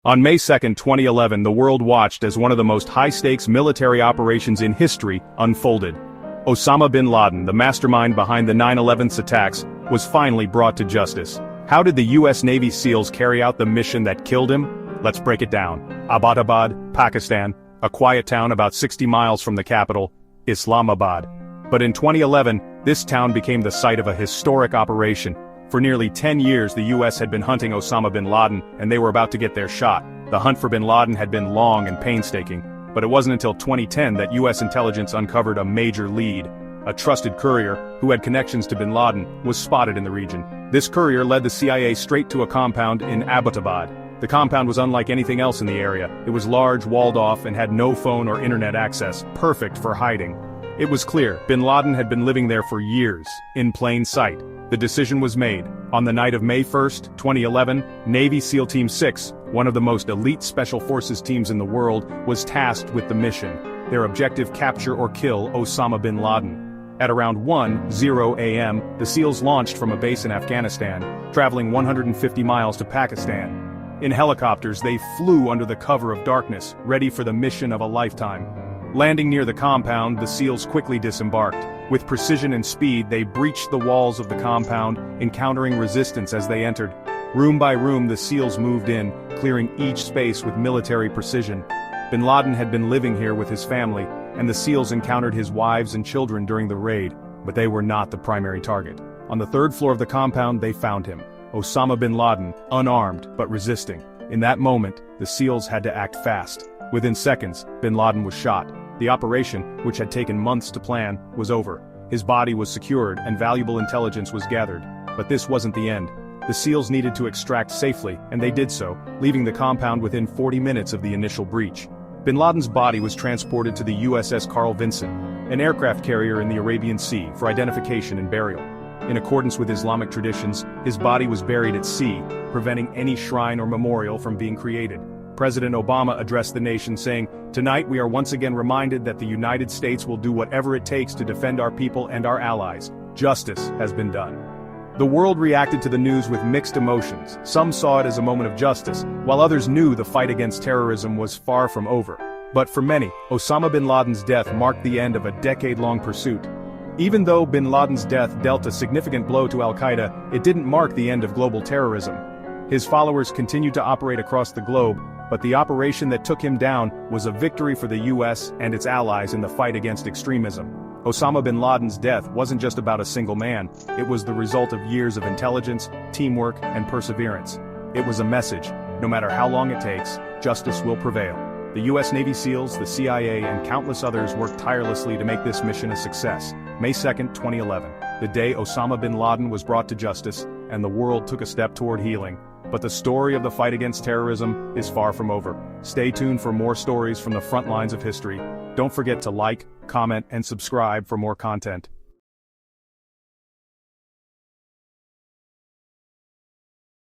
On May 2, 2011, the world watched as one of the most high-stakes military operations in history unfolded. Osama bin Laden, the mastermind behind the 9/11 attacks, was finally brought to justice. How did the U.S. Navy SEALs carry out the mission that killed him? Let's break it down. Abbottabad, Pakistan, a quiet town about 60 miles from the capital, Islamabad. But in 2011, this town became the site of a historic operation. For nearly 10 years the US had been hunting Osama bin Laden, and they were about to get their shot. The hunt for bin Laden had been long and painstaking, but it wasn't until 2010 that US intelligence uncovered a major lead. A trusted courier, who had connections to bin Laden, was spotted in the region. This courier led the CIA straight to a compound in Abbottabad. The compound was unlike anything else in the area. It was large, walled off, and had no phone or internet access, perfect for hiding. It was clear, bin Laden had been living there for years, in plain sight. The decision was made. On the night of May 1, 2011, Navy SEAL Team 6, one of the most elite special forces teams in the world, was tasked with the mission. Their objective: capture or kill Osama bin Laden. At around 1:00 a.m., the SEALs launched from a base in Afghanistan, traveling 150 miles to Pakistan. In helicopters, they flew under the cover of darkness, ready for the mission of a lifetime. Landing near the compound, the SEALs quickly disembarked. With precision and speed, they breached the walls of the compound, encountering resistance as they entered. Room by room, the SEALs moved in, clearing each space with military precision. Bin Laden had been living here with his family, and the SEALs encountered his wives and children during the raid, but they were not the primary target. On the third floor of the compound, they found him, Osama bin Laden, unarmed but resisting. In that moment, the SEALs had to act fast. Within seconds, bin Laden was shot. The operation, which had taken months to plan, was over. His body was secured and valuable intelligence was gathered. But this wasn't the end. The SEALs needed to extract safely, and they did so, leaving the compound within 40 minutes of the initial breach. Bin Laden's body was transported to the USS Carl Vinson, an aircraft carrier in the Arabian Sea, for identification and burial. In accordance with Islamic traditions, his body was buried at sea, preventing any shrine or memorial from being created. President Obama addressed the nation saying, "Tonight we are once again reminded that the United States will do whatever it takes to defend our people and our allies. Justice has been done." The world reacted to the news with mixed emotions. Some saw it as a moment of justice, while others knew the fight against terrorism was far from over. But for many, Osama bin Laden's death marked the end of a decade-long pursuit. Even though bin Laden's death dealt a significant blow to al-Qaeda, it didn't mark the end of global terrorism. His followers continued to operate across the globe, but the operation that took him down was a victory for the US and its allies in the fight against extremism. Osama bin Laden's death wasn't just about a single man, it was the result of years of intelligence, teamwork, and perseverance. It was a message: no matter how long it takes, justice will prevail. The US Navy SEALs, the CIA, and countless others worked tirelessly to make this mission a success. May 2, 2011, the day Osama bin Laden was brought to justice, and the world took a step toward healing. But the story of the fight against terrorism is far from over. Stay tuned for more stories from the front lines of history. Don't forget to like, comment, and subscribe for more content.